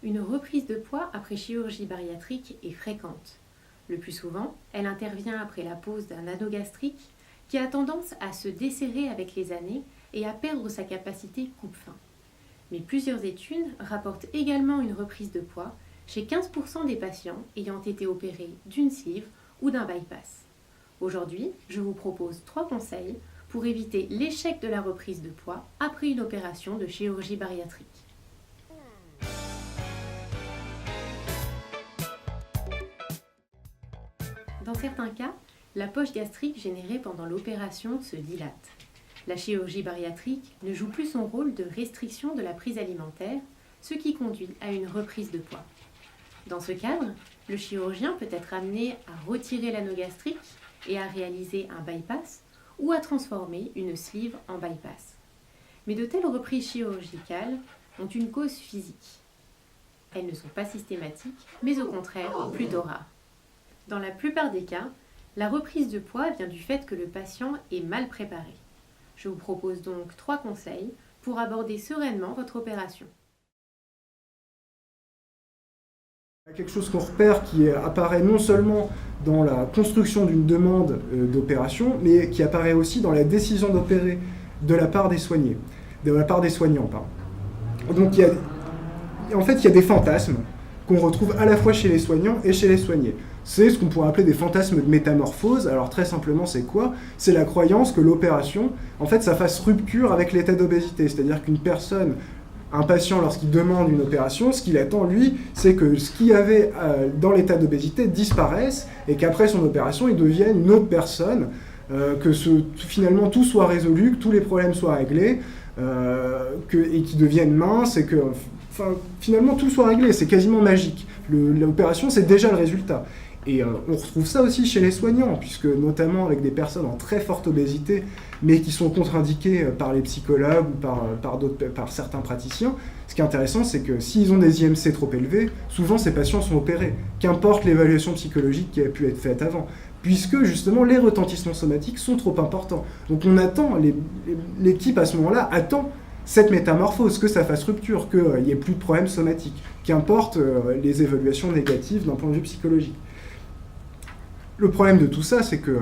Une reprise de poids après chirurgie bariatrique est fréquente. Le plus souvent, elle intervient après la pose d'un anneau gastrique qui a tendance à se desserrer avec les années et à perdre sa capacité coupe-faim. Mais plusieurs études rapportent également une reprise de poids chez 15% des patients ayant été opérés d'une sleeve ou d'un bypass. Aujourd'hui, je vous propose 3 conseils pour éviter l'échec de la reprise de poids après une opération de chirurgie bariatrique. Dans certains cas, la poche gastrique générée pendant l'opération se dilate. La chirurgie bariatrique ne joue plus son rôle de restriction de la prise alimentaire, ce qui conduit à une reprise de poids. Dans ce cadre, le chirurgien peut être amené à retirer l'anneau gastrique et à réaliser un bypass ou à transformer une sleeve en bypass. Mais de telles reprises chirurgicales ont une cause physique. Elles ne sont pas systématiques, mais au contraire plutôt rares. Dans la plupart des cas, la reprise de poids vient du fait que le patient est mal préparé. Je vous propose donc 3 conseils pour aborder sereinement votre opération. Il y a quelque chose qu'on repère qui apparaît non seulement dans la construction d'une demande d'opération, mais qui apparaît aussi dans la décision d'opérer de la part des soignants. Donc il y a des fantasmes qu'on retrouve à la fois chez les soignants et chez les soignés. C'est ce qu'on pourrait appeler des fantasmes de métamorphose. Alors très simplement, c'est quoi ? C'est la croyance que l'opération, en fait, ça fasse rupture avec l'état d'obésité. C'est-à-dire un patient, lorsqu'il demande une opération, ce qu'il attend, lui, c'est que ce qu'il y avait dans l'état d'obésité disparaisse et qu'après son opération, il devienne une autre personne, finalement tout soit résolu, que tous les problèmes soient réglés, et qu'il devienne mince, et que finalement tout soit réglé. C'est quasiment magique. L'opération, c'est déjà le résultat. Et on retrouve ça aussi chez les soignants, puisque notamment avec des personnes en très forte obésité, mais qui sont contre-indiquées par les psychologues ou par certains praticiens, ce qui est intéressant, c'est que s'ils ont des IMC trop élevés, souvent ces patients sont opérés, qu'importe l'évaluation psychologique qui a pu être faite avant, puisque justement les retentissements somatiques sont trop importants. Donc on attend, l'équipe à ce moment-là attend cette métamorphose, que ça fasse rupture, qu'il n'y ait plus de problèmes somatiques, qu'importe les évaluations négatives d'un point de vue psychologique. Le problème de tout ça, c'est que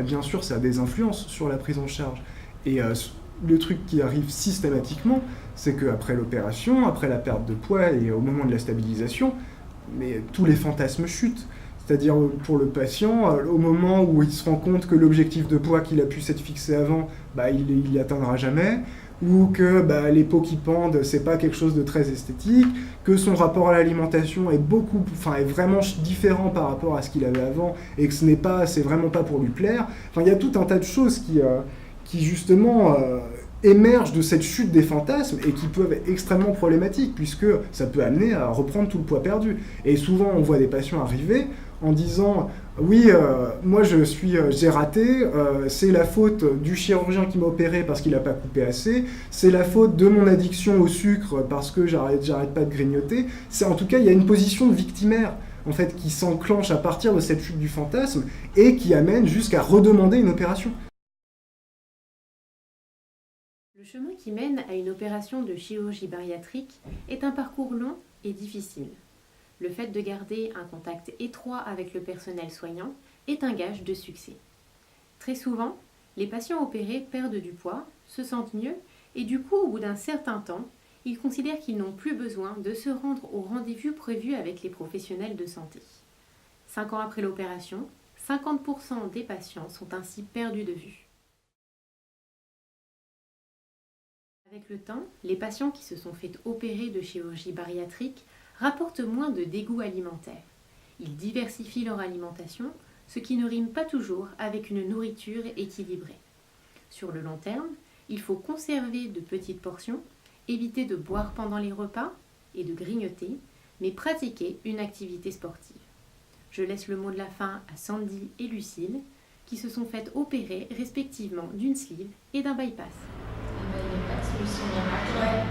bien sûr, ça a des influences sur la prise en charge. Et le truc qui arrive systématiquement, c'est qu'après l'opération, après la perte de poids et au moment de la stabilisation, mais tous les fantasmes chutent. C'est-à-dire pour le patient, au moment où il se rend compte que l'objectif de poids qu'il a pu s'être fixé avant, il n'y atteindra jamais, ou que les peaux qui pendent, c'est pas quelque chose de très esthétique, que son rapport à l'alimentation est vraiment différent par rapport à ce qu'il avait avant, et que c'est vraiment pas pour lui plaire. Il y a tout un tas de choses qui justement émergent de cette chute des fantasmes et qui peuvent être extrêmement problématiques, puisque ça peut amener à reprendre tout le poids perdu. Et souvent, on voit des patients arriver en disant « Oui, moi j'ai raté, c'est la faute du chirurgien qui m'a opéré parce qu'il n'a pas coupé assez, c'est la faute de mon addiction au sucre parce que j'arrête pas de grignoter. » En tout cas, il y a une position de victimaire en fait, qui s'enclenche à partir de cette chute du fantasme et qui amène jusqu'à redemander une opération. Le chemin qui mène à une opération de chirurgie bariatrique est un parcours long et difficile. Le fait de garder un contact étroit avec le personnel soignant est un gage de succès. Très souvent, les patients opérés perdent du poids, se sentent mieux et du coup, au bout d'un certain temps, ils considèrent qu'ils n'ont plus besoin de se rendre au rendez-vous prévu avec les professionnels de santé. 5 ans après l'opération, 50% des patients sont ainsi perdus de vue. Avec le temps, les patients qui se sont fait opérer de chirurgie bariatrique rapportent moins de dégoût alimentaire. Ils diversifient leur alimentation, ce qui ne rime pas toujours avec une nourriture équilibrée. Sur le long terme, il faut conserver de petites portions, éviter de boire pendant les repas et de grignoter, mais pratiquer une activité sportive. Je laisse le mot de la fin à Sandy et Lucille, qui se sont faites opérer respectivement d'une sleeve et d'un bypass. Il n'y a pas de solution miracle.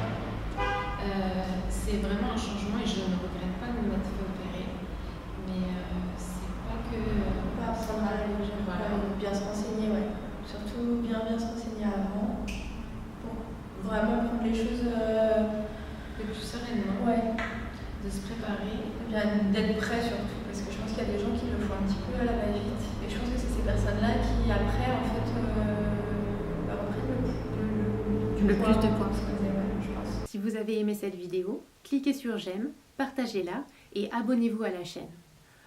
C'est vraiment un changement et je ne regrette pas de m'être fait opérer. Mais c'est pas que. Pas prendre à la légère, bien se renseigner, ouais. Surtout bien se renseigner avant pour vraiment prendre les choses le plus sereinement. Ouais. de se préparer. Et bien d'être prêt surtout, parce que je pense qu'il y a des gens qui le font un petit peu à la va-vite. Et je pense que c'est ces personnes-là qui, après, en fait, reprennent Le plus de points. Je pense. Si vous avez aimé cette vidéo, cliquez sur j'aime, partagez-la et abonnez-vous à la chaîne.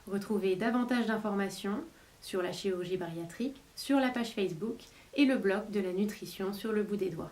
Retrouvez davantage d'informations sur la chirurgie bariatrique sur la page Facebook et le blog de la nutrition sur le bout des doigts.